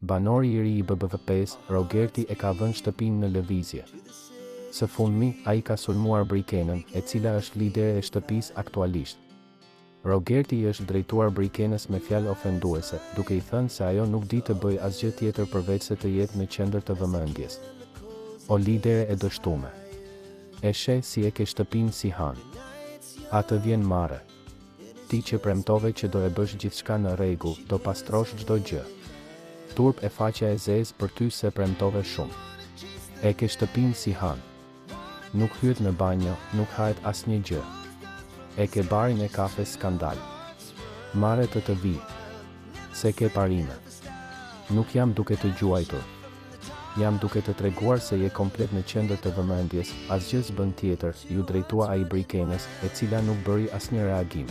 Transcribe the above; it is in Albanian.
Banori i ri i BBVP-s, Rogerti e ka vënë shtëpinë në lëvizje. Së fundmi, ai ka sulmuar Brikenën, e cila është lidere e shtëpisë aktualisht. Rogerti i është drejtuar Brikenës me fjalë ofenduese, duke i thënë se ajo nuk di të bëjë asgjë tjetër përveç se të jetë në qendër të vëmendjes. O lidere e dështume. E sheh si e ke shtëpinë si han. A të vjen mare. Ti që premtove që do e bësh gjithçka në rregull, do pastrosh çdo gjë. Turp e faqja e zezë për ty se premtove shumë. E ke shtëpinë si han. Nuk hyet në banjo, nuk hahet asnjë gjë. E ke barin e kafes skandal. Mare të vi. Se ke parime. Nuk jam duke të gjuajtur. Jam duke të treguar se je komplet në qendër të vëmendjes, asgjë s'bën tjetër, ju drejtua ai Brikenës, e cila nuk bëri asnjë reagim.